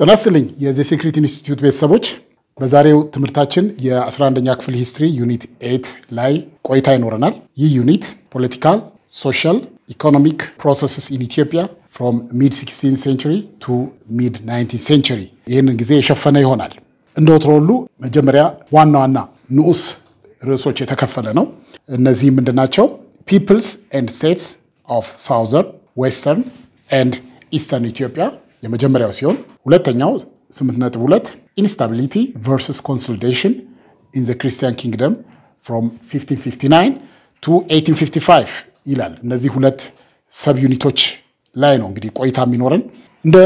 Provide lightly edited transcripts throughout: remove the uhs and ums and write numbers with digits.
ተናስልኝ የዚ ሴክሬት ኢንስቲትዩት ቤተሰቦች በዛሬው ትምርታችን የ11ኛ ክፍል ሂስትሪ ዩኒት 8 ላይ ቆይታ ይኖረናል። ይህ ዩኒት ፖለቲካል፣ ሶሻል፣ ኢኮኖሚክ ፕሮሰስስ ኢን ኢትዮጵያ from mid 16th century to mid 19th century ይህንን ጊዜ የሸፈነ ይሆናል። እንደወትሮሉ መጀመሪያ ዋና ንዑስ ርዕሶች የተከፈለ ነው። እነዚህ ምንድናቸው? Peoples and States of Southern, Western and Eastern Ethiopia የመጀመሪያው ሲሆን ሁለተኛው 8.2 Instability versus Consolidation in the Christian Kingdom from 1559 to 1855 ይላል። እነዚህ ሁለት ሰብ ዩኒቶች ላይ ነው እንግዲህ ቆይታ የሚኖረን። እንደ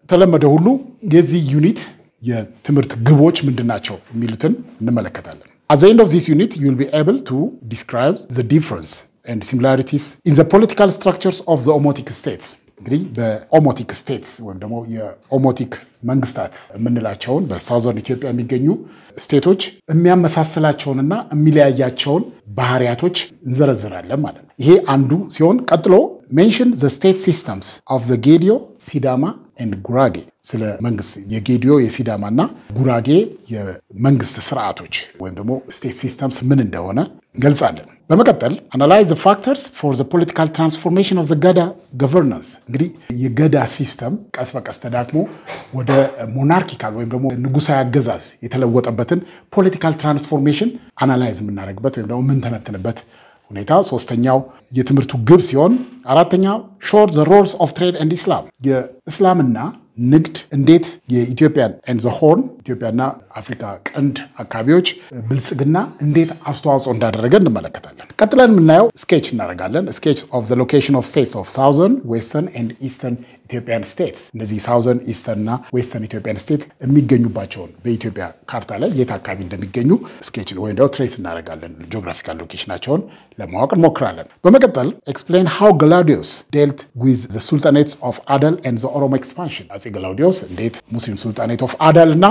ተለመደ ሁሉ የዚህ ዩኒት የትምርት ግቦች ምንድናቸው የሚሉትን እንመለከታለን። At the end of this unit you will be able to describe the difference and similarities in the political structures of the Omotic states. እንግዲህ በኦሞቲክ ስቴትስ ወይም ደግሞ የኦሞቲክ መንግስታት የምንላቸውን በሳውዘርን ኢትዮጵያ የሚገኙ ስቴቶች የሚያመሳስላቸውንና የሚለያያቸውን ባህሪያቶች እንዘረዝራለን ማለት ነው። ይሄ አንዱ ሲሆን ቀጥሎ mention the state systems of the Gedio, Sidama and Gurage ስለ መንግስት የጌዲዮ የሲዳማና ጉራጌ የመንግስት ስርዓቶች ወይም ደግሞ state systems ምን እንደሆነ እንገልጻለን። በመቀጠል analyze the factors for the political transformation of the Gada governance እንግዲህ የገዳ ሲስተም ቀስ በቀስ ተዳክሞ ወደ ሞናርኪካል ወይም ደግሞ ንጉሳዊ አገዛዝ የተለወጠበትን ፖለቲካል ትራንስፎርሜሽን አናላይዝ የምናደርግበት ወይም ደግሞ ምን ተነተነበት ሁኔታ ሶስተኛው የትምርቱ ግብ ሲሆን አራተኛው short the roles of trade and Islam የእስላምና ንግድ እንዴት የኢትዮጵያን and the horn ኢትዮጵያና አፍሪካ ቀንድ አካባቢዎች ብልጽግና እንዴት አስተዋጽኦ እንዳደረገ እንመለከታለን። ቀጥለን የምናየው ስኬች እናደርጋለን። sketch of the location of states of southern, western and eastern Ethiopian states እነዚህ southern, eastern እና western Ethiopian state የሚገኙባቸውን በኢትዮጵያ ካርታ ላይ የት አካባቢ እንደሚገኙ ስኬች ወይ ደግሞ ትሬስ እናደርጋለን። ጂኦግራፊካል ሎኬሽናቸውን ለማወቅ እንሞክራለን። በመቀጠል explain how Galaudius dealt with the sultanates of Adal and the Oromo expansion አፄ ገላውዲዮስ እንዴት ሙስሊም ሱልጣኔት ኦፍ አዳል እና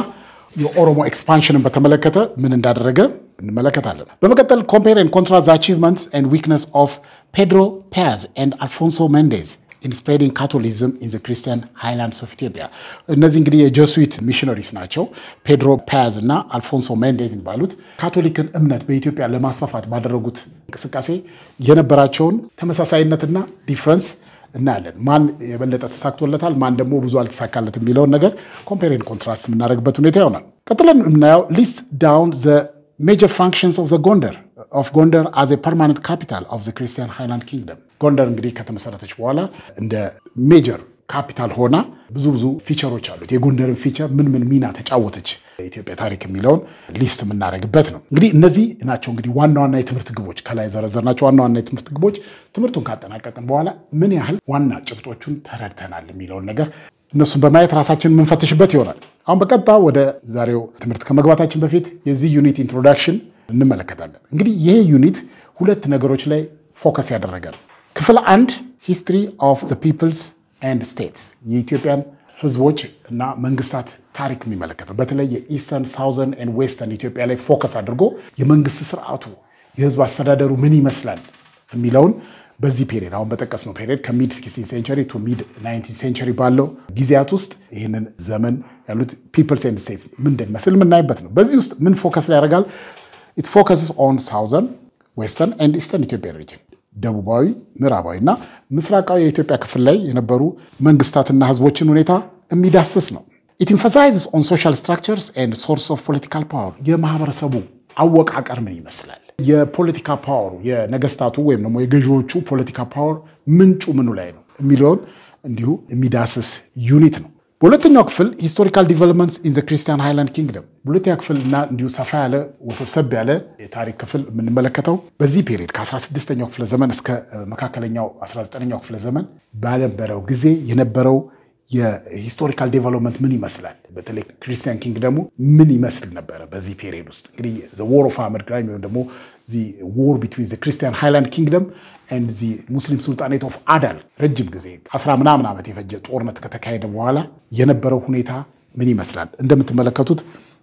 የኦሮሞ ኤክስፓንሽንን በተመለከተ ምን እንዳደረገ እንመለከታለን። በመቀጠል compare and contrast the achievements and weakness of Pedro Paz and Alfonso Mendez in spreading Catholicism in the Christian highlands of Ethiopia እነዚህ እንግዲህ የጀሱዊት ሚሽነሪስ ናቸው። ፔድሮ ፓዝ እና አልፎንሶ ሜንዴዝ የሚባሉት ካቶሊክን እምነት በኢትዮጵያ ለማስፋፋት ባደረጉት እንቅስቃሴ የነበራቸውን ተመሳሳይነትና ዲፈረንስ እናያለን። ማን የበለጠ ተሳክቶለታል ማን ደግሞ ብዙ አልተሳካለትም የሚለውን ነገር ኮምፔር ኤንድ ኮንትራስት የምናደርግበት ሁኔታ ይሆናል። ቀጥለን የምናየው list down the major functions of the Gondar as a permanent capital of the Christian Highland Kingdom ጎንደር እንግዲህ ከተመሰረተች በኋላ እንደ ሜጀር ካፒታል ሆና ብዙ ፊቸሮች አሉት። የጎንደርን ፊቸር ምን ሚና ተጫወተች ኢትዮጵያ ታሪክ የሚለውን ሊስት የምናደርግበት ነው። እንግዲህ እነዚህ ናቸው እንግዲህ ዋና የትምርት ግቦች ከላይ ዘረዘርናቸው ዋና የትምርት ግቦች። ትምርቱን ካጠናቀቅን በኋላ ምን ያህል ዋና ጭብጦቹን ተረድተናል የሚለውን ነገር እነሱን በማየት ራሳችንን መንፈትሽበት ይሆናል። አሁን በቀጥታ ወደ ዛሬው ትምርት ከመግባታችን በፊት የዚህ ዩኒት ኢንትሮዳክሽን እንመለከታለን። እንግዲህ ይሄ ዩኒት ሁለት ነገሮች ላይ ፎከስ ያደረገ ነው። ክፍል 1 history of the peoples and states የኢትዮጵያን ህዝቦች እና መንግስታት ታሪክ የሚመለከተው በተለይ የኢስተርን ሳውዘርን ኤንድ ዌስተርን ኢትዮጵያ ላይ ፎከስ አድርጎ የመንግስት ስርዓቱ የህዝብ አስተዳደሩ ምን ይመስላል የሚለውን በዚህ ፔሪድ አሁን በተቀስነው ፔሪድ ከሚድ 16th century to mid 19th century ባለው ጊዜያት ውስጥ ይሄንን ዘመን ያሉት peoples and states ምን እንደሚመስል ምናይበት ነው። በዚህ ውስጥ ምን ፎከስ ላይ ያደርጋል? it focuses on southern, western and eastern Ethiopian region ደቡባዊ ምዕራባዊና ምስራቃዊ የኢትዮጵያ ክፍል ላይ የነበሩ መንግስታትና ህዝቦችን ሁኔታ የሚዳስስ ነው። it emphasizes on social structures and source of political power የማህበረሰቡ አወቃቀር ምን ይመስላል የፖለቲካ ፓወሩ የነገስታቱ ወይም ደግሞ የገዢዎቹ ፖለቲካ ፓወር ምንጩ ምኑ ላይ ነው የሚለውን እንዲሁ የሚዳስስ ዩኒት ነው። በሁለተኛው ክፍል historical developments in the Christian Highland Kingdom ሁለተኛው ክፍልና እንዲሁ ሰፋ ያለ ወሰብሰብ ያለ የታሪክ ክፍል የምንመለከተው በዚህ ፔሪድ ከ16ኛው ክፍለ ዘመን እስከ መካከለኛው 19ኛው ክፍለ ዘመን ባለበረው ጊዜ የነበረው የሂስቶሪካል ዴቨሎፕመንት ምን ይመስላል በተለይ ክርስቲያን ኪንግደሙ ምን ይመስል ነበር በዚህ ፔሪድ ውስጥ እንግዲህ the war of Ahmed Crime ወይም ደግሞ the war between the Christian Highland Kingdom and the Muslim Sultanate of Adal ረጅም ጊዜ 10 ምናምን ዓመት የፈጀ ጦርነት ከተካሄደ በኋላ የነበረው ሁኔታ ምን ይመስላል እንደምትመለከቱት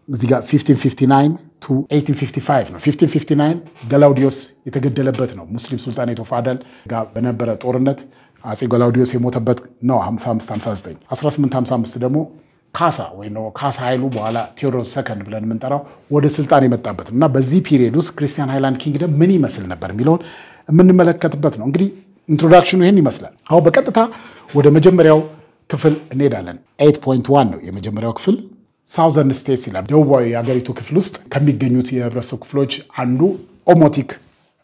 እዚህ ጋር 1559 to 1855 ነው። 1559 ገላውዲዮስ የተገደለበት ነው። ሙስሊም ሱልጣኔት ኦፍ አዳል ጋር በነበረ ጦርነት አፄ ገላውዲዮስ የሞተበት ነው 55 59 1855 ደግሞ ካሳ ወይ ነው ካሳ ኃይሉ በኋላ ቴዎድሮስ ሰከንድ ብለን የምንጠራው ወደ ስልጣን የመጣበት እና በዚህ ፒሪየድ ውስጥ ክርስቲያን ሃይላንድ ኪንግደም ምን ይመስል ነበር የሚለውን የምንመለከትበት ነው። እንግዲህ ኢንትሮዳክሽኑ ይሄን ይመስላል። አሁን በቀጥታ ወደ መጀመሪያው ክፍል እንሄዳለን። 8.1 ነው የመጀመሪያው ክፍል። ሳውዘርን ስቴትስ ይላል። ደቡባዊ የሀገሪቱ ክፍል ውስጥ ከሚገኙት የህብረተሰብ ክፍሎች አንዱ ኦሞቲክ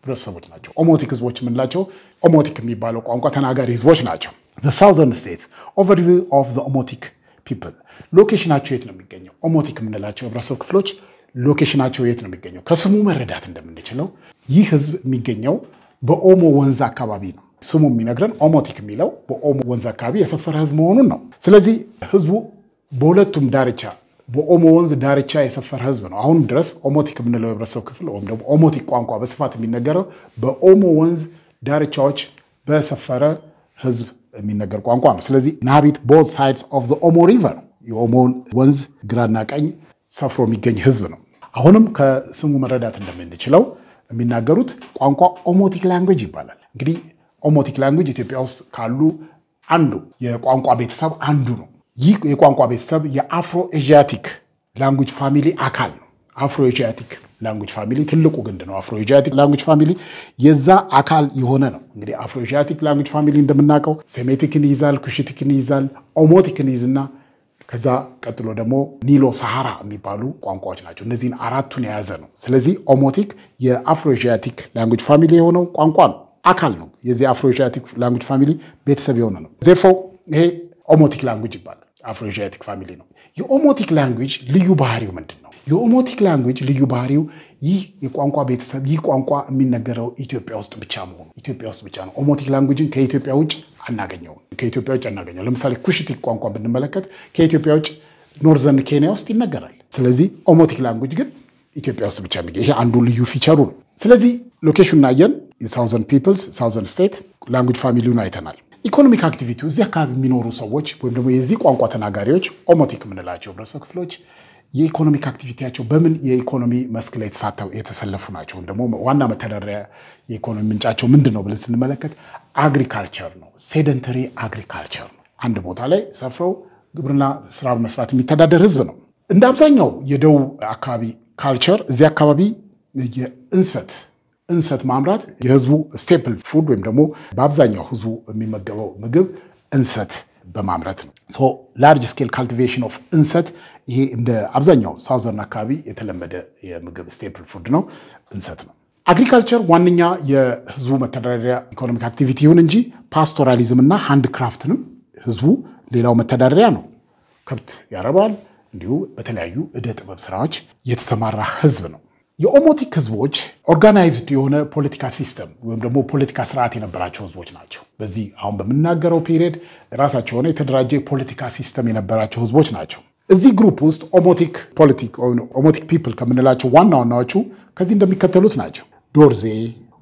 ህብረተሰቦች ናቸው። ኦሞቲክ ህዝቦች የምንላቸው ኦሞቲክ የሚባለው ቋንቋ ተናጋሪ ህዝቦች ናቸው። the southern states overview of the omotic people ሎኬሽናቸው የት ነው የሚገኘው? ኦሞቲክ የምንላቸው ህብረተሰብ ክፍሎች ሎኬሽናቸው የት ነው የሚገኘው? ከስሙ መረዳት እንደምንችለው ይህ ህዝብ የሚገኘው በኦሞ ወንዝ አካባቢ ነው። ስሙ የሚነግረን ኦሞቲክ የሚለው በኦሞ ወንዝ አካባቢ የሰፈረ ህዝብ መሆኑን ነው። ስለዚህ ህዝቡ በሁለቱም ዳርቻ በኦሞ ወንዝ ዳርቻ የሰፈረ ህዝብ ነው። አሁን ድረስ ኦሞቲክ የምንለው የህብረተሰብ ክፍል ወይም ደግሞ ኦሞቲክ ቋንቋ በስፋት የሚነገረው በኦሞ ወንዝ ዳርቻዎች በሰፈረ ህዝብ የሚነገር ቋንቋ ነው። ስለዚህ inhabit both sides of the Omo river የኦሞን ወንዝ ግራና ቀኝ ሰፍሮ የሚገኝ ህዝብ ነው። አሁንም ከስሙ መረዳት እንደምንችለው የሚናገሩት ቋንቋ ኦሞቲክ ላንጉዌጅ ይባላል። እንግዲህ ኦሞቲክ ላንጉዌጅ ኢትዮጵያ ውስጥ ካሉ አንዱ የቋንቋ ቤተሰብ አንዱ ነው። ይህ የቋንቋ ቤተሰብ የአፍሮ ኤዥያቲክ ላንጉዌጅ ፋሚሊ አካል ነው። አፍሮ ኤዥያቲክ ላንጉዌጅ ፋሚሊ ትልቁ ግንድ ነው። አፍሮ ኤዥያቲክ ላንጉዌጅ ፋሚሊ የዛ አካል የሆነ ነው። እንግዲህ አፍሮ ኤዥያቲክ ላንጉዌጅ ፋሚሊ እንደምናውቀው ሴሜቲክን ይዛል፣ ኩሽቲክን ይዛል፣ ኦሞቲክን ይዝና ከዛ ቀጥሎ ደግሞ ኒሎ ሳሃራ የሚባሉ ቋንቋዎች ናቸው። እነዚህን አራቱን የያዘ ነው። ስለዚህ ኦሞቲክ የአፍሮ ኤዥያቲክ ላንጉዌጅ ፋሚሊ የሆነው ቋንቋ ነው፣ አካል ነው። የዚህ አፍሮ ኤዥያቲክ ላንጉዌጅ ፋሚሊ ቤተሰብ የሆነ ነው። therefore ይሄ ኦሞቲክ ላንጉዌጅ ይባላል። አፍሮ ኤዥያቲክ ፋሚሊ ነው። የኦሞቲክ ላንጉዌጅ ልዩ ባህሪው ምንድነው? የኦሞቲክ ላንጉዌጅ ልዩ ባህሪው ይህ የቋንቋ ቤተሰብ ይህ ቋንቋ የሚነገረው ኢትዮጵያ ውስጥ ብቻ መሆኑ ኢትዮጵያ ውስጥ ብቻ ነው። ኦሞቲክ ላንጉዌጅን ከኢትዮጵያ ውጭ አናገኘውም። ከኢትዮጵያ ውጭ አናገኘው። ለምሳሌ ኩሽቲክ ቋንቋ ብንመለከት ከኢትዮጵያ ውጭ ኖርዘርን ኬንያ ውስጥ ይነገራል። ስለዚህ ኦሞቲክ ላንጉዌጅ ግን ኢትዮጵያ ውስጥ ብቻ የሚገኝ ይሄ አንዱ ልዩ ፊቸሩ ነው። ስለዚህ ሎኬሽኑን አየን። የሳውዘርን ፒፕልስ ሳውዘርን ስቴት ላንጉዌጅ ፋሚሊውን አይተናል። ኢኮኖሚክ አክቲቪቲ እዚህ አካባቢ የሚኖሩ ሰዎች ወይም ደግሞ የዚህ ቋንቋ ተናጋሪዎች ኦሞቲክ የምንላቸው ህብረተሰብ ክፍሎች የኢኮኖሚክ አክቲቪቲያቸው በምን የኢኮኖሚ መስክ ላይ የተሰለፉ ናቸው? ደግሞ ዋና መተዳደሪያ የኢኮኖሚ ምንጫቸው ምንድነው ብለን ስንመለከት አግሪካልቸር ነው። ሴደንተሪ አግሪካልቸር ነው። አንድ ቦታ ላይ ሰፍረው ግብርና ስራ መስራት የሚተዳደር ህዝብ ነው። እንደ አብዛኛው የደቡብ አካባቢ ካልቸር እዚህ አካባቢ እንሰት ማምራት የህዝቡ ስቴፕል ፉድ ወይም ደግሞ በአብዛኛው ህዝቡ የሚመገበው ምግብ እንሰት በማምረት ነው። ሶ ላርጅ ስኬል ካልቲቬሽን ኦፍ እንሰት ይሄ እንደ አብዛኛው ሳውዘርን አካባቢ የተለመደ የምግብ ስቴፕል ፉድ ነው፣ እንሰት ነው። አግሪካልቸር ዋነኛ የህዝቡ መተዳደሪያ ኢኮኖሚክ አክቲቪቲ ይሁን እንጂ ፓስቶራሊዝም እና ሃንድ ክራፍትንም ህዝቡ ሌላው መተዳደሪያ ነው። ከብት ያረባል፣ እንዲሁ በተለያዩ እደ ጥበብ ስራዎች የተሰማራ ህዝብ ነው። የኦሞቲክ ህዝቦች ኦርጋናይዝድ የሆነ ፖለቲካ ሲስተም ወይም ደግሞ ፖለቲካ ስርዓት የነበራቸው ህዝቦች ናቸው። በዚህ አሁን በምናገረው ፒሪየድ ራሳቸው ሆነ የተደራጀ ፖለቲካ ሲስተም የነበራቸው ህዝቦች ናቸው። እዚህ ግሩፕ ውስጥ ኦሞቲክ ፒፕል ከምንላቸው ዋና ዋናዎቹ ከዚህ እንደሚከተሉት ናቸው። ዶርዜ፣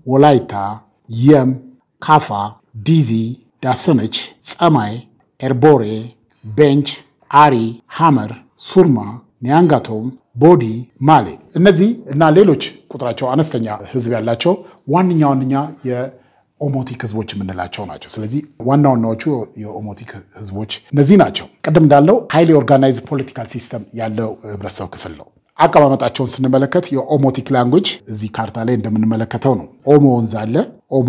ወላይታ፣ የም፣ ካፋ፣ ዲዚ፣ ዳሰነች፣ ጸማይ፣ ኤርቦሬ፣ ቤንች፣ አሪ፣ ሐመር፣ ሱርማ፣ ኒያንጋቶም፣ ቦዲ፣ ማሌ እነዚህ እና ሌሎች ቁጥራቸው አነስተኛ ህዝብ ያላቸው ዋነኛ የኦሞቲክ ህዝቦች የምንላቸው ናቸው። ስለዚህ ዋናዎቹ የኦሞቲክ ህዝቦች እነዚህ ናቸው። ቀደም እንዳለው ሃይሊ ኦርጋናይዝድ ፖለቲካል ሲስተም ያለው ህብረተሰብ ክፍል ነው። አቀማመጣቸውን ስንመለከት የኦሞቲክ ላንጉዌጅ እዚህ ካርታ ላይ እንደምንመለከተው ነው። ኦሞ ወንዝ አለ። ኦሞ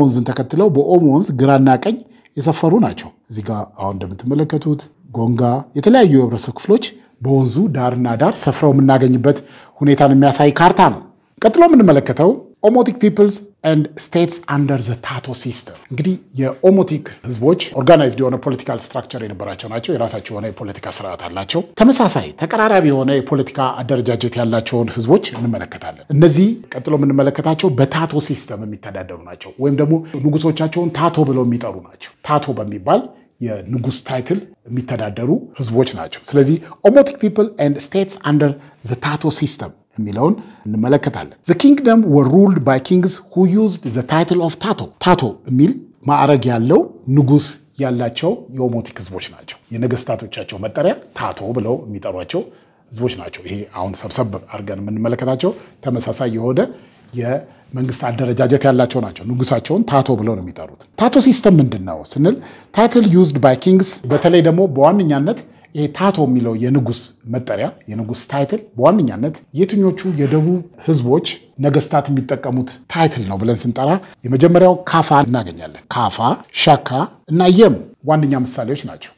ወንዝን ተከትለው በኦሞ ወንዝ ግራና ቀኝ የሰፈሩ ናቸው። እዚህ ጋር አሁን እንደምትመለከቱት ጎንጋ የተለያዩ የህብረተሰብ ክፍሎች በወንዙ ዳርና ዳር ሰፍረው የምናገኝበት ሁኔታን የሚያሳይ ካርታ ነው። ቀጥሎ የምንመለከተው ኦሞቲክ ፒፕልስ ኤንድ ስቴትስ አንደር ዘ ታቶ ሲስተም። እንግዲህ የኦሞቲክ ህዝቦች ኦርጋናይዝድ የሆነ ፖለቲካል ስትራክቸር የነበራቸው ናቸው። የራሳቸው የሆነ የፖለቲካ ስርዓት አላቸው። ተመሳሳይ ተቀራራቢ የሆነ የፖለቲካ አደረጃጀት ያላቸውን ህዝቦች እንመለከታለን። እነዚህ ቀጥሎ የምንመለከታቸው በታቶ ሲስተም የሚተዳደሩ ናቸው፣ ወይም ደግሞ ንጉሶቻቸውን ታቶ ብለው የሚጠሩ ናቸው። ታቶ በሚባል የንጉስ ታይትል የሚተዳደሩ ህዝቦች ናቸው። ስለዚህ ኦሞቲክ ፒፕል ኤንድ ስቴትስ አንደር ዘ ታቶ ሲስተም የሚለውን እንመለከታለን። the kingdom were ruled by kings who used the title of ታቶ የሚል ማዕረግ ያለው ንጉስ ያላቸው የኦሞቲክ ህዝቦች ናቸው። የነገስታቶቻቸው መጠሪያ ታቶ ብለው የሚጠሯቸው ህዝቦች ናቸው። ይሄ አሁን ሰብሰብ አድርገን የምንመለከታቸው ተመሳሳይ የሆነ የመንግስት አደረጃጀት ያላቸው ናቸው። ንጉሳቸውን ታቶ ብለው ነው የሚጠሩት። ታቶ ሲስተም ምንድነው ስንል ታይትል used by kings በተለይ ደግሞ በዋነኛነት ይሄ ታቶ የሚለው የንጉስ መጠሪያ የንጉስ ታይትል በዋነኛነት የትኞቹ የደቡብ ህዝቦች ነገስታት የሚጠቀሙት ታይትል ነው ብለን ስንጠራ የመጀመሪያው ካፋ እናገኛለን። ካፋ፣ ሻካ እና የም ዋነኛ ምሳሌዎች ናቸው።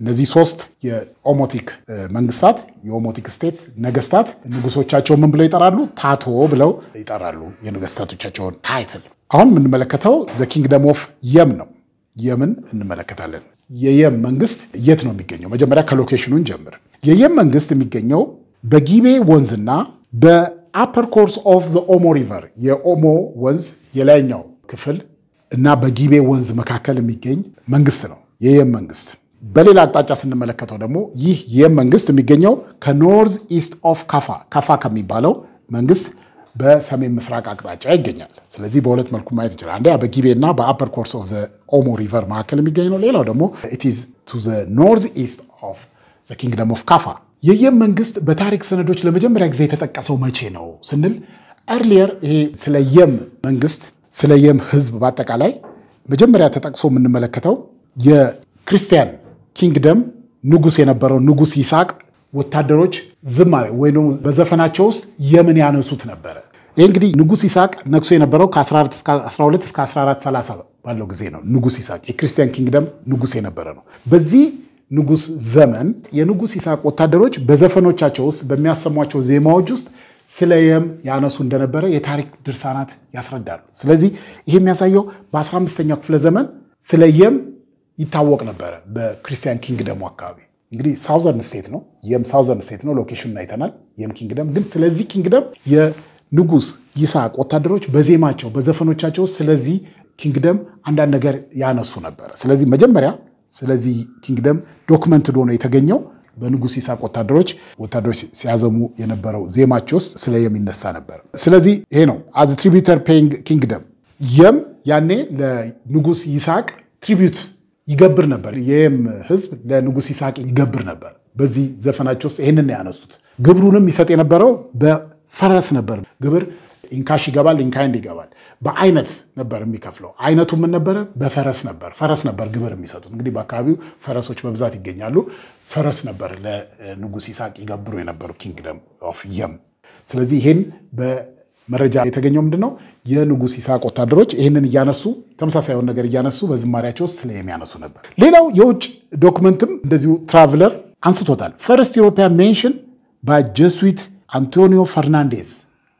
እነዚህ ሶስት የኦሞቲክ መንግስታት የኦሞቲክ ስቴት ነገስታት ንጉሶቻቸው ምን ብለው ይጠራሉ? ታቶ ብለው ይጠራሉ የነገስታቶቻቸውን ታይትል። አሁን የምንመለከተው ዘ ኪንግደም ኦፍ የም ነው። የምን እንመለከታለን። የየም መንግስት የት ነው የሚገኘው? መጀመሪያ ከሎኬሽኑን ጀምር። የየም መንግስት የሚገኘው በጊቤ ወንዝና በአፐር ኮርስ ኦፍ ዘ ኦሞ ሪቨር የኦሞ ወንዝ የላይኛው ክፍል እና በጊቤ ወንዝ መካከል የሚገኝ መንግስት ነው የየም መንግስት። በሌላ አቅጣጫ ስንመለከተው ደግሞ ይህ የየም መንግስት የሚገኘው ከኖርዝ ኢስት ኦፍ ካፋ ከሚባለው መንግስት በሰሜን ምስራቅ አቅጣጫ ይገኛል። ስለዚህ በሁለት መልኩ ማየት እንችላለን። አንደኛ በጊቤና በአፐር ኮርስ ኦፍ ዘ ኦሞ ሪቨር መካከል የሚገኝ ነው። ሌላው ደግሞ it is to the north east of the kingdom of ካፋ። የየም መንግስት በታሪክ ሰነዶች ለመጀመሪያ ጊዜ የተጠቀሰው መቼ ነው ስንል earlier ይሄ ስለ የም መንግስት ስለ የም ህዝብ በአጠቃላይ መጀመሪያ ተጠቅሶ የምንመለከተው የክርስቲያን ኪንግደም ንጉስ የነበረው ንጉስ ይስሐቅ ወታደሮች ዝማሬ ወይ ነው በዘፈናቸው ውስጥ የምን ያነሱት ነበር። ይሄ እንግዲህ ንጉስ ይስሐቅ ነግሶ የነበረው ከ14 እስከ 12 እስከ 1430 ባለው ጊዜ ነው። ንጉስ ይስሐቅ የክርስቲያን ኪንግደም ንጉስ የነበረ ነው። በዚህ ንጉስ ዘመን የንጉስ ይስሐቅ ወታደሮች በዘፈኖቻቸው ውስጥ በሚያሰሟቸው ዜማዎች ውስጥ ስለ የም ያነሱ እንደነበረ የታሪክ ድርሳናት ያስረዳሉ። ስለዚህ ይሄ የሚያሳየው በ15ኛው ክፍለ ዘመን ስለ የም ይታወቅ ነበር በክርስቲያን ኪንግደሙ አካባቢ። እንግዲህ ሳውዘርን ስቴት ነው የም ሳውዘርን ስቴት ነው ሎኬሽኑን አይተናል። የም ኪንግደም ግን ስለዚህ ኪንግደም የንጉስ ይስሐቅ ወታደሮች በዜማቸው በዘፈኖቻቸው ስለዚህ ኪንግደም አንዳንድ ነገር ያነሱ ነበር። ስለዚህ መጀመሪያ ስለዚህ ኪንግደም ዶክመንትድ ሆኖ የተገኘው በንጉስ ይስሐቅ ወታደሮች ሲያዘሙ የነበረው ዜማቸው ውስጥ ስለ የም ይነሳ ነበር። ስለዚህ ይሄ ነው as a tributary paying kingdom የም ያኔ ለንጉስ ይስሐቅ ትሪቢዩት ይገብር ነበር። የየም ህዝብ ለንጉስ ይስሐቅ ይገብር ነበር። በዚህ ዘፈናቸው ውስጥ ይሄንን ያነሱት ግብሩንም ይሰጥ የነበረው በፈረስ ነበር። ግብር ኢንካሽ ይገባል፣ ኢንካይንድ ይገባል። በአይነት ነበር የሚከፍለው። አይነቱ ምን ነበር? በፈረስ ነበር። ፈረስ ነበር ግብር የሚሰጡት። እንግዲህ በአካባቢው ፈረሶች በብዛት ይገኛሉ። ፈረስ ነበር ለንጉስ ይስሐቅ ይገብሩ የነበረው ኪንግደም ኦፍ የም። ስለዚህ ይሄን በመረጃ የተገኘው ምንድነው? የንጉስ ይስሐቅ ወታደሮች ይሄንን እያነሱ ተመሳሳይውን ነገር እያነሱ በዝማሪያቸው ውስጥ ስለ የም ያነሱ ነበር። ሌላው የውጭ ዶክመንትም እንደዚሁ ትራቨለር አንስቶታል። ፈርስት ዩሮፒያን ሜንሽን ባይ ጀስዊት አንቶኒዮ ፈርናንዴዝ።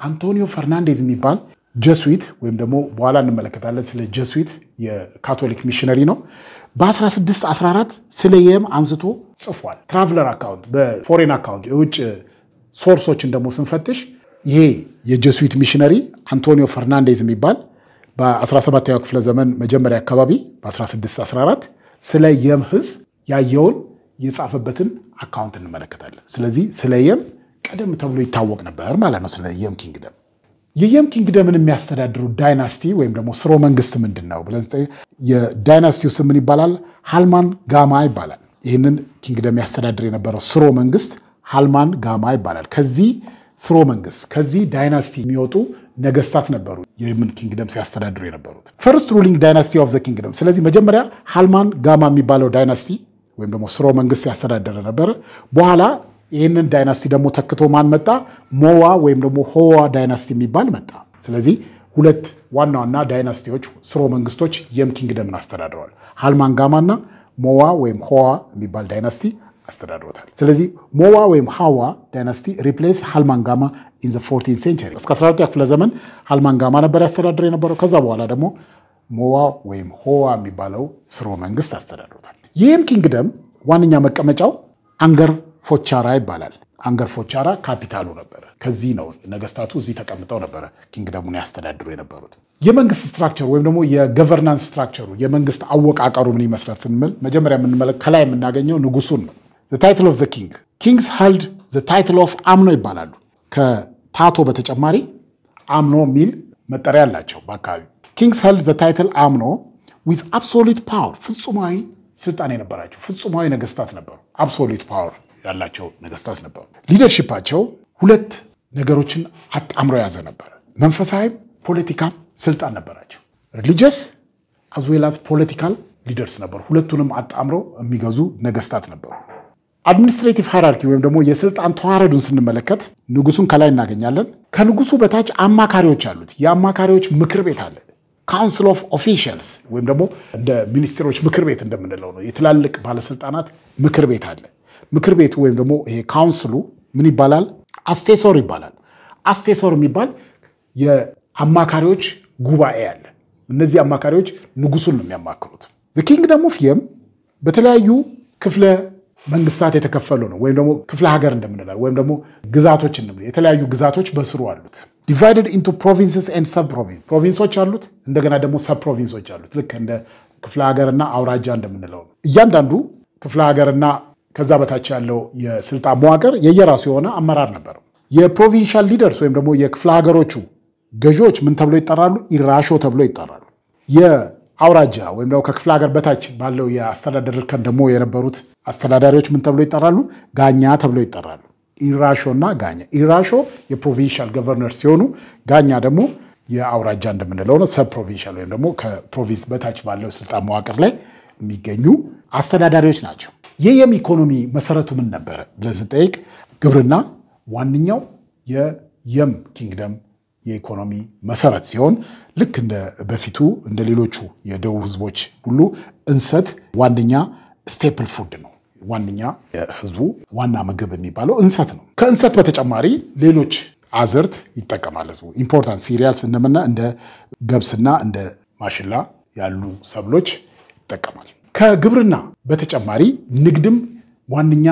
አንቶኒዮ ፈርናንዴዝ የሚባል ጀስዊት ወይም ደግሞ በኋላ እንመለከታለን ስለ ጀስዊት የካቶሊክ ሚሽነሪ ነው። በ1614 ስለ የም አንስቶ ጽፏል። ትራቨለር አካውንት በፎሬን አካውንት የውጭ ሶርሶችን ደግሞ ስንፈትሽ ይሄ የጀስዊት ሚሽነሪ አንቶኒዮ ፈርናንዴዝ የሚባል በ17ኛው ክፍለ ዘመን መጀመሪያ አካባቢ በ1614 ስለ የም ህዝብ ያየውን የጻፈበትን አካውንት እንመለከታለን። ስለዚህ ስለ የም ቀደም ተብሎ ይታወቅ ነበር ማለት ነው። ስለ የም ኪንግደም የየም ኪንግደምን የሚያስተዳድሩ ዳይናስቲ ወይም ደግሞ ስርወ መንግስት ምንድነው ብለን የዳይናስቲው ስም ምን ይባላል? ሃልማን ጋማ ይባላል። ይህንን ኪንግደም ያስተዳድር የነበረው ስርወ መንግስት ሃልማን ጋማ ይባላል። ከዚህ ስርወ መንግስት ከዚህ ዳይናስቲ የሚወጡ ነገስታት ነበሩ የየምን ኪንግደም ሲያስተዳድሩ የነበሩት ፈርስት ሩሊንግ ዳይናስቲ ኦፍ ዘ ኪንግደም። ስለዚህ መጀመሪያ ሃልማን ጋማ የሚባለው ዳይናስቲ ወይም ደግሞ ስርወ መንግስት ያስተዳደረ ነበር። በኋላ ይህንን ዳይናስቲ ደግሞ ተክቶ ማን መጣ? ሞዋ ወይም ደግሞ ሆዋ ዳይናስቲ የሚባል መጣ። ስለዚህ ሁለት ዋና ዋና ዳይናስቲዎች ስርወ መንግስቶች የም ኪንግደምን አስተዳድረዋል። ሃልማን ጋማና ሞዋ ወይም ሆዋ የሚባል ዳይናስቲ አስተዳድሮታል። ስለዚህ ሞዋ ወይም ሃዋ ዳይናስቲ ሪፕሌስ ሃልማን ጋማ ኢን ዘ 14th ሴንቸሪ። እስከ 14ኛ ክፍለ ዘመን ሃልማን ጋማ ነበር ያስተዳድር የነበረው። ከዛ በኋላ ደግሞ ሞዋ ወይም ሆዋ የሚባለው ስርወ መንግስት አስተዳድሮታል። የየም ኪንግደም ዋነኛ መቀመጫው አንገር ፎቻራ ይባላል። አንገር ፎቻራ ካፒታሉ ነበር። ከዚህ ነው ነገስታቱ እዚህ ተቀምጠው ነበር ኪንግደሙን ያስተዳድሩ የነበሩት። የመንግስት ስትራክቸር ወይም ደግሞ የገቨርናንስ ስትራክቸሩ የመንግስት አወቃቀሩ ምን ይመስላል ስንል መጀመሪያ የምንመለከተው ከላይ የምናገኘው ንጉሱን ነው። the title of the king kings held the title of አምኖ ይባላሉ። ከታቶ በተጨማሪ አምኖ የሚል መጠሪያ አላቸው በአካባቢ። kings held the title አምኖ with absolute power ፍጹማዊ ስልጣን የነበራቸው ፍጹማዊ ነገስታት ነበሩ። absolute power ያላቸው ነገስታት ነበሩ። ሊደርሺፓቸው ሁለት ነገሮችን አጣምሮ ያዘ ነበር። መንፈሳዊ ፖለቲካ ስልጣን ነበራቸው። religious as well as political leaders ነበሩ። ሁለቱንም አጣምሮ የሚገዙ ነገስታት ነበሩ። አድሚኒስትሬቲቭ ሃይራርኪ ወይም ደግሞ የስልጣን ተዋረዱን ስንመለከት ንጉሱን ከላይ እናገኛለን። ከንጉሱ በታች አማካሪዎች አሉት። የአማካሪዎች ምክር ቤት አለ። ካውንስል ኦፍ ኦፊሻልስ ወይም ደግሞ እንደ ሚኒስትሮች ምክር ቤት እንደምንለው ነው። የትላልቅ ባለስልጣናት ምክር ቤት አለ። ምክር ቤቱ ወይም ደግሞ ይሄ ካውንስሉ ምን ይባላል? አስቴሶር ይባላል። አስቴሶር የሚባል የአማካሪዎች ጉባኤ አለ። እነዚህ አማካሪዎች ንጉሱን ነው የሚያማክሩት። ዘ ኪንግደም ኦፍ የም በተለያዩ ክፍለ መንግስታት የተከፈሉ ነው። ወይም ደግሞ ክፍለ ሀገር እንደምንለው ወይም ደግሞ ግዛቶች እንደምንለው የተለያዩ ግዛቶች በስሩ አሉት። divided into provinces and sub-provinces ፕሮቪንሶች አሉት። እንደገና ደግሞ ሰብ ፕሮቪንሶች አሉት። ልክ እንደ ክፍለ ሀገርና አውራጃ እንደምንለው ነው። እያንዳንዱ ክፍለ ሀገርና ከዛ በታች ያለው የስልጣን መዋቅር የየራሱ የሆነ አመራር ነበር። የፕሮቪንሻል ሊደርስ ወይም ደግሞ የክፍለ ሀገሮቹ ገዢዎች ምን ተብሎ ይጠራሉ? ኢራሾ ተብሎ ይጠራሉ። የአውራጃ ወይም ደግሞ ከክፍለ ሀገር በታች ባለው የአስተዳደር እርከን ደግሞ የነበሩት አስተዳዳሪዎች ምን ተብሎ ይጠራሉ? ጋኛ ተብሎ ይጠራሉ። ኢራሾና ጋኛ። ኢራሾ የፕሮቪንሻል ገቨርነር ሲሆኑ ጋኛ ደግሞ የአውራጃ እንደምንለው ነው። ሰብ ፕሮቪንሻል ወይም ደግሞ ከፕሮቪንስ በታች ባለው ስልጣን መዋቅር ላይ የሚገኙ አስተዳዳሪዎች ናቸው። የየም ኢኮኖሚ መሰረቱ ምን ነበረ ብለን ስንጠይቅ ግብርና ዋነኛው የየም ኪንግደም የኢኮኖሚ መሰረት ሲሆን ልክ እንደ በፊቱ እንደ ሌሎቹ የደቡብ ህዝቦች ሁሉ እንሰት ዋነኛ ስቴፕል ፉድ ነው። ዋነኛ የህዝቡ ዋና ምግብ የሚባለው እንሰት ነው። ከእንሰት በተጨማሪ ሌሎች አዝርት ይጠቀማል ህዝቡ። ኢምፖርታንት ሲሪያልስ እንደ ገብስና እንደ ማሽላ ያሉ ሰብሎች ይጠቀማል። ከግብርና በተጨማሪ ንግድም ዋነኛ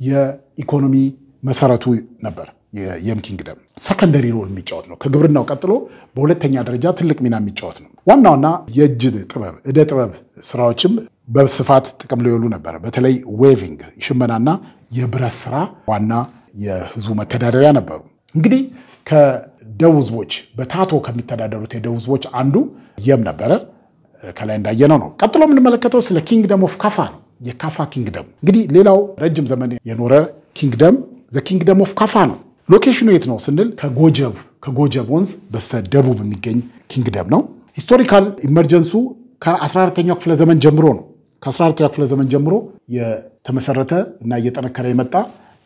የኢኮኖሚ መሰረቱ ነበር። የየም ኪንግደም ሰከንደሪ ሮል የሚጫወት ነው። ከግብርናው ቀጥሎ በሁለተኛ ደረጃ ትልቅ ሚና የሚጫወት ነው። ዋናውና የእጅ ጥበብ እደ ጥበብ ስራዎችም በስፋት ጥቅም ላይ ይውሉ ነበር። በተለይ ዌቪንግ ሽመናና የብረት ስራ ዋና የህዝቡ መተዳደሪያ ነበሩ። እንግዲህ ከደቡብ ህዝቦች በታቶ ከሚተዳደሩት የደቡብ ህዝቦች አንዱ የም ነበረ። ከላይ እንዳየነው ነው። ቀጥሎ የምንመለከተው ስለ ኪንግደም ኦፍ ካፋ ነው። የካፋ ኪንግደም እንግዲህ ሌላው ረጅም ዘመን የኖረ ኪንግደም ዘ ኪንግደም ኦፍ ካፋ ነው። ሎኬሽኑ የት ነው ስንል ከጎጀብ ወንዝ በስተ ደቡብ የሚገኝ ኪንግደም ነው። ሂስቶሪካል ኢመርጀንሱ ከ14ኛው ክፍለ ዘመን ጀምሮ ነው። ከ14ኛው ክፍለ ዘመን ጀምሮ የተመሰረተ እና እየጠነከረ የመጣ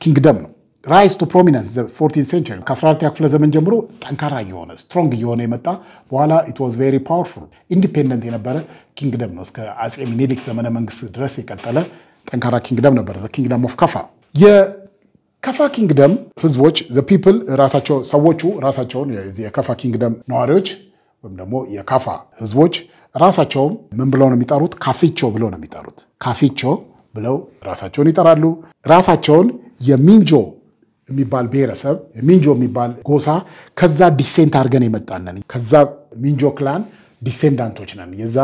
ኪንግደም ነው። ራይዝ ቱ ፕሮሚነንስ ዘ 14th century ከ14ኛው ክፍለ ዘመን ጀምሮ ጠንካራ የሆነ ስትሮንግ የሆነ የመጣ በኋላ it was very powerful ኢንዲፔንደንት የነበረ ኪንግደም ነው። እስከ አጼ ሚኒሊክ ዘመነ መንግስት ድረስ የቀጠለ ጠንካራ ኪንግደም ነበር ዘ ኪንግደም ኦፍ ካፋ። የካፋ ኪንግደም ህዝቦች ዘ ፒፕል ራሳቸው ሰዎቹ ራሳቸውን የካፋ ኪንግደም ነዋሪዎች ወይም ደግሞ የካፋ ህዝቦች ራሳቸውን ምን ብለው ነው የሚጠሩት? ካፊቾ ብለው ነው የሚጠሩት። ካፊቾ ብለው ራሳቸውን ይጠራሉ። ራሳቸውን የሚንጆ የሚባል ብሔረሰብ የሚንጆ የሚባል ጎሳ ከዛ ዲሴንት አድርገን የመጣነን ከዛ ሚንጆ ክላን ዲሴንዳንቶች ነን የዛ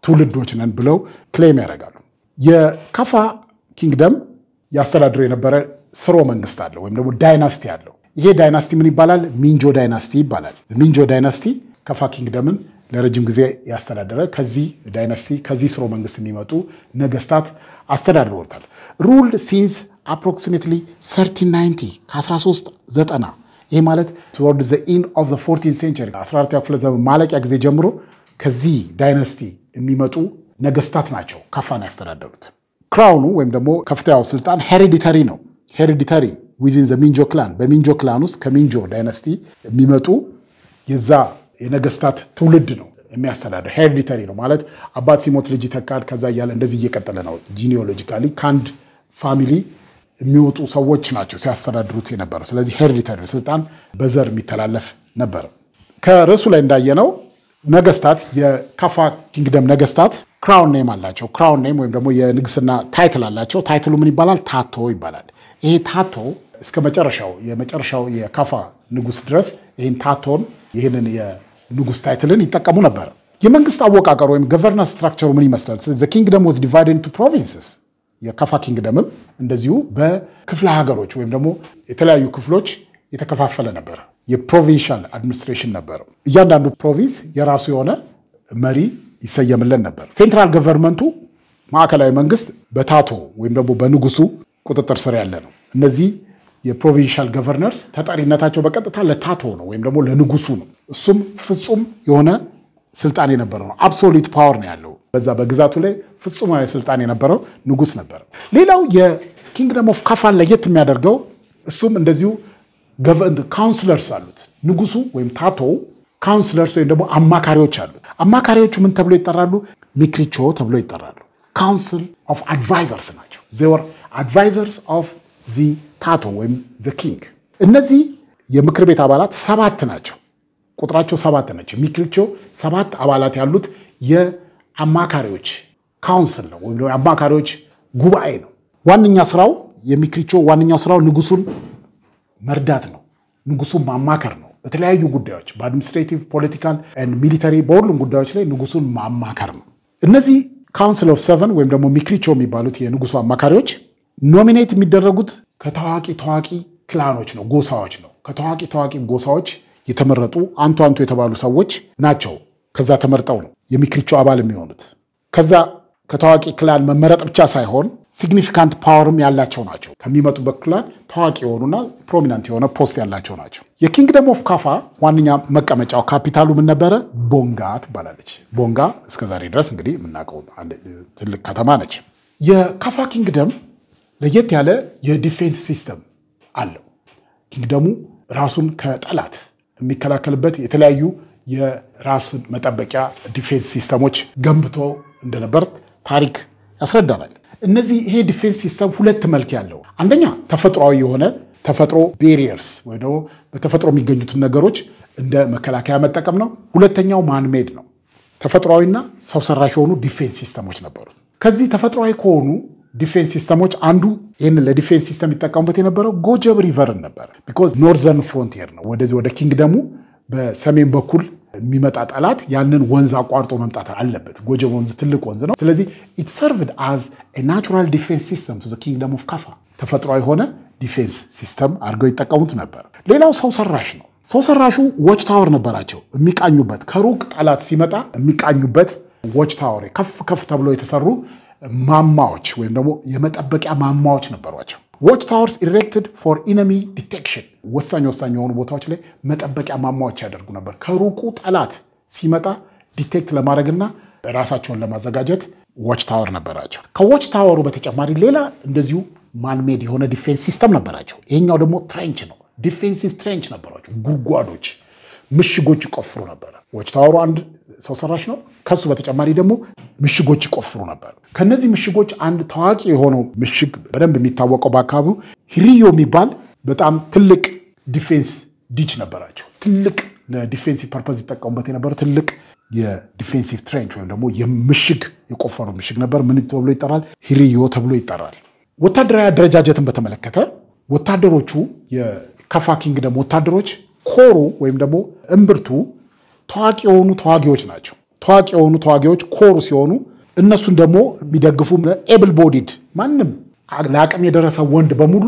ትውልዶች ነን ብለው ክሌም ያደርጋሉ። የካፋ ኪንግደም ያስተዳድሩ የነበረ ስሮ መንግስት አለው ወይም ደግሞ ዳይናስቲ አለው። ይሄ ዳይናስቲ ምን ይባላል? ሚንጆ ዳይናስቲ ይባላል። ሚንጆ ዳይናስቲ ካፋ ኪንግደምን ለረጅም ጊዜ ያስተዳደረ ከዚህ ዳይናስቲ ከዚህ ስሮ መንግስት የሚመጡ ነገስታት አስተዳድረውታል። ሩልድ ሲንስ approximately 1390 ከ1390 ይሄ ማለት toward the end of the 14th century 14ኛው ክፍለ ዘመን ማለቂያ ጊዜ ጀምሮ ከዚህ ዳይናስቲ የሚመጡ ነገስታት ናቸው ካፋን ያስተዳደሩት። ክራውኑ ወይም ደግሞ ከፍተኛው ስልጣን ሄሬዲታሪ ነው። ሄሬዲታሪ within the ሚንጆ ክላን በሚንጆ ክላን ውስጥ ከሚንጆ ዳይናስቲ የሚመጡ የዛ የነገስታት ትውልድ ነው የሚያስተዳድር። ሄሬዲታሪ ነው ማለት አባት ሲሞት ልጅ ይተካል። ከዛ እያለ እንደዚህ እየቀጠለ ነው። ጂኒኦሎጂካሊ ካንድ ፋሚሊ የሚወጡ ሰዎች ናቸው ሲያስተዳድሩት የነበረው። ስለዚህ ሄሬዲታሪ ስልጣን በዘር የሚተላለፍ ነበር። ከርዕሱ ላይ እንዳየነው ነገስታት የካፋ ኪንግደም ነገስታት ክራውን ኔም አላቸው። ክራውን ኔም ወይም ደግሞ የንግስና ታይትል አላቸው። ታይትሉ ምን ይባላል? ታቶ ይባላል። ይሄ ታቶ እስከ የመጨረሻው የካፋ ንጉስ ድረስ ይህን ታቶን ይህንን የንጉስ ታይትልን ይጠቀሙ ነበር። የመንግስት አወቃቀሩ ወይም ገቨርናንስ ስትራክቸሩ ምን ይመስላል? the kingdom was divided into provinces የካፋ ኪንግደምም እንደዚሁ በክፍለ ሀገሮች ወይም ደግሞ የተለያዩ ክፍሎች የተከፋፈለ ነበር። የፕሮቪንሻል አድሚኒስትሬሽን ነበር። እያንዳንዱ ፕሮቪንስ የራሱ የሆነ መሪ ይሰየምልን ነበር። ሴንትራል ገቨርንመንቱ ማዕከላዊ መንግስት በታቶ ወይም ደግሞ በንጉሱ ቁጥጥር ስር ያለ ነው። እነዚህ የፕሮቪንሻል ገቨርነርስ ተጠሪነታቸው በቀጥታ ለታቶ ነው ወይም ደግሞ ለንጉሱ ነው። እሱም ፍጹም የሆነ ስልጣን የነበረው ነው። አብሶሉት ፓወር ነው ያለው። በዛ በግዛቱ ላይ ፍጹማዊ ስልጣን የነበረው ንጉስ ነበር። ሌላው ኪንግደም ኦፍ ካፋን ለየት የሚያደርገው እሱም እንደዚሁ ካውንስለርስ አሉት። ንጉሱ ወይም ታቶ ካውንስለርስ ወይም ደግሞ አማካሪዎች አሉት። አማካሪዎቹ ምን ተብሎ ይጠራሉ? ሚክሪቾ ተብሎ ይጠራሉ። ካውንስል ኦፍ አድቫይዘርስ ናቸው። they were advisors of the ታቶ ወይም the king። እነዚህ የምክር ቤት አባላት 7 ናቸው። ቁጥራቸው 7 ናቸው። ሚክሪቾ 7 አባላት ያሉት የአማካሪዎች ካውንስል ነው ወይም ደግሞ አማካሪዎች ጉባኤ ነው። ዋነኛ ስራው የሚክሪቾ ዋነኛው ስራው ንጉሱን መርዳት ነው። ንጉሱን ማማከር ነው። በተለያዩ ጉዳዮች በአድሚኒስትሬቲቭ፣ ፖለቲካል ኤንድ ሚሊተሪ በሁሉም ጉዳዮች ላይ ንጉሱን ማማከር ነው። እነዚህ ካውንስል ኦፍ 7 ወይም ደግሞ ሚክሪቾ የሚባሉት የንጉሱ አማካሪዎች ኖሚኔት የሚደረጉት ከታዋቂ ክላኖች ነው፣ ጎሳዎች ነው። ከታዋቂ ጎሳዎች የተመረጡ አንቱ የተባሉ ሰዎች ናቸው። ከዛ ተመርጠው ነው የሚክሪቾ አባል የሚሆኑት። ከዛ ከታዋቂ ክላን መመረጥ ብቻ ሳይሆን ሲግኒፊካንት ፓወርም ያላቸው ናቸው። ከሚመጡበት ክላን ታዋቂ የሆኑና ፕሮሚናንት የሆነ ፖስት ያላቸው ናቸው። የኪንግደም ኦፍ ካፋ ዋነኛ መቀመጫው ካፒታሉ ምን ነበረ? ቦንጋ ትባላለች። ቦንጋ እስከዛሬ ድረስ እንግዲህ የምናውቀው ትልቅ ከተማ ነች። የካፋ ኪንግደም ለየት ያለ የዲፌንስ ሲስተም አለው። ኪንግደሙ ራሱን ከጠላት የሚከላከልበት የተለያዩ የራስን መጠበቂያ ዲፌንስ ሲስተሞች ገንብቶ እንደነበር ታሪክ ያስረዳናል። ይሄ ዲፌንስ ሲስተም 2 መልክ ያለው፣ አንደኛ ተፈጥሯዊ የሆነ ተፈጥሮ ቤሪየርስ ወይ ደግሞ በተፈጥሮ የሚገኙትን ነገሮች እንደ መከላከያ መጠቀም ነው። ሁለተኛው ማንሜድ ነው። ተፈጥሯዊና ሰው ሰራሽ የሆኑ ዲፌንስ ሲስተሞች ነበሩ። ከዚህ ተፈጥሯዊ ከሆኑ ዲፌንስ ሲስተሞች አንዱ ይሄን ለዲፌንስ ሲስተም ይጠቀሙበት የነበረው ጎጀብ ሪቨርን ነበር። ቢኮዝ ኖርዘርን ፍሮንቲየር ነው። ወደ ኪንግደሙ በሰሜን በኩል የሚመጣ ጠላት ያንን ወንዝ አቋርጦ መምጣት አለበት። ጎጀብ ወንዝ ትልቅ ወንዝ ነው። ስለዚህ it served as a natural defense system to the kingdom of ካፋ። ተፈጥሯዊ የሆነ ዲፌንስ ሲስተም አድርገው ይጠቀሙት ነበር። ሌላው ሰው ሰራሽ ነው። ሰው ሰራሹ ዎች ታወር ነበራቸው የሚቃኙበት፣ ከሩቅ ጠላት ሲመጣ የሚቃኙበት ዎች ታወር፣ ከፍ ተብሎ የተሰሩ ማማዎች ወይም ደግሞ የመጠበቂያ ማማዎች ነበሯቸው። ዎች ታወርስ ኢሬክትድ ፎር ኢነሚ ዲቴክሽን፣ ወሳኝ የሆኑ ቦታዎች ላይ መጠበቂያ ማማዎች ያደርጉ ነበር። ከሩቁ ጠላት ሲመጣ ዲቴክት ለማድረግና ራሳቸውን ለማዘጋጀት ዎች ታወር ነበራቸው። ከዎች ታወሩ በተጨማሪ ሌላ እንደዚሁ ማንሜድ የሆነ ዲፌንስ ሲስተም ነበራቸው። ይሄኛው ደግሞ ትሬንች ነው። ዲፌንሲቭ ትሬንች ነበራቸው። ጉድጓዶች፣ ምሽጎች ይቆፍሩ ነበር። ዎች ታወሩ አንድ ሰው ሰራሽ ነው። ከሱ በተጨማሪ ደግሞ ምሽጎች ይቆፍሩ ነበር። ከነዚህ ምሽጎች አንድ ታዋቂ የሆነው ምሽግ በደንብ የሚታወቀው በአካባቢው ሂሪዮ የሚባል በጣም ትልቅ ዲፌንስ ዲች ነበራቸው። ትልቅ ለዲፌንሲቭ ፐርፐዝ ይጠቀሙበት የነበረ ትልቅ የዲፌንሲቭ ትሬንች ወይም ደግሞ የምሽግ የቆፈሩ ምሽግ ነበር። ምን ተብሎ ይጠራል? ሂሪዮ ተብሎ ይጠራል። ወታደራዊ አደረጃጀትን በተመለከተ ወታደሮቹ የካፋ ኪንግደም ወታደሮች ኮሩ ወይም ደግሞ እምብርቱ ታዋቂ የሆኑ ተዋጊዎች ናቸው። ታዋቂ የሆኑ ተዋጊዎች ኮሩ ሲሆኑ እነሱን ደግሞ የሚደግፉ ኤብል ቦዲድ ማንም ለአቅም የደረሰ ወንድ በሙሉ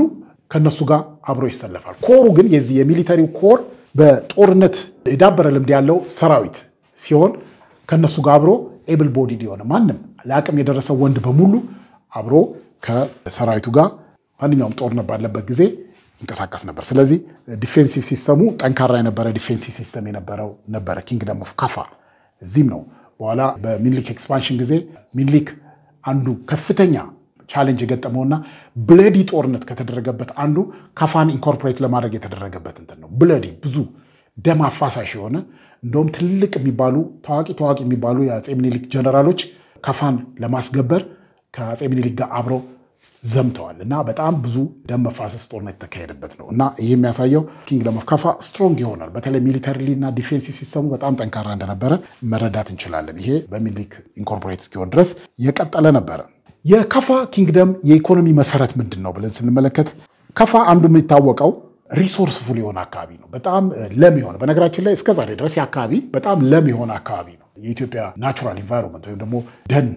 ከነሱ ጋር አብሮ ይሰለፋል። ኮሩ ግን የዚህ የሚሊተሪው ኮር በጦርነት የዳበረ ልምድ ያለው ሰራዊት ሲሆን ከነሱ ጋር አብሮ ኤብል ቦዲድ የሆነ ማንም ለአቅም የደረሰ ወንድ በሙሉ አብሮ ከሰራዊቱ ጋር ማንኛውም ጦርነት ባለበት ጊዜ ይንቀሳቀስ ነበር። ስለዚህ ዲፌንሲቭ ሲስተሙ ጠንካራ የነበረ ዲፌንሲቭ ሲስተም የነበረው ነበረ ኪንግደም ኦፍ ካፋ። እዚህም ነው በኋላ በሚኒሊክ ኤክስፓንሽን ጊዜ ሚኒሊክ አንዱ ከፍተኛ ቻሌንጅ የገጠመውና ብለዲ ጦርነት ከተደረገበት አንዱ ካፋን ኢንኮርፖሬት ለማድረግ የተደረገበት እንትን ነው። ብለዲ ብዙ ደም አፋሳሽ የሆነ እንደውም ትልቅ የሚባሉ ታዋቂ የሚባሉ የአጼ ሚኒሊክ ጀነራሎች ካፋን ለማስገበር ከአጼ ሚኒሊክ ጋር አብረው ዘምተዋል እና በጣም ብዙ ደም መፋሰስ ጦርነት የተካሄደበት ነው እና ይህ የሚያሳየው ኪንግደም ኦፍ ካፋ ስትሮንግ ይሆናል። በተለይ ሚሊተሪሊ እና ዲፌንሲቭ ሲስተሙ በጣም ጠንካራ እንደነበረ መረዳት እንችላለን። ይሄ በሚኒሊክ ኢንኮርፖሬት እስኪሆን ድረስ የቀጠለ ነበረ። የካፋ ኪንግደም የኢኮኖሚ መሰረት ምንድን ነው ብለን ስንመለከት ካፋ አንዱ የሚታወቀው ሪሶርስፉል የሆነ አካባቢ ነው። በጣም ለም የሆነ በነገራችን ላይ እስከዛሬ ድረስ የአካባቢ በጣም ለም የሆነ አካባቢ ነው። የኢትዮጵያ ናቹራል ኢንቫይሮንመንት ወይም ደግሞ ደን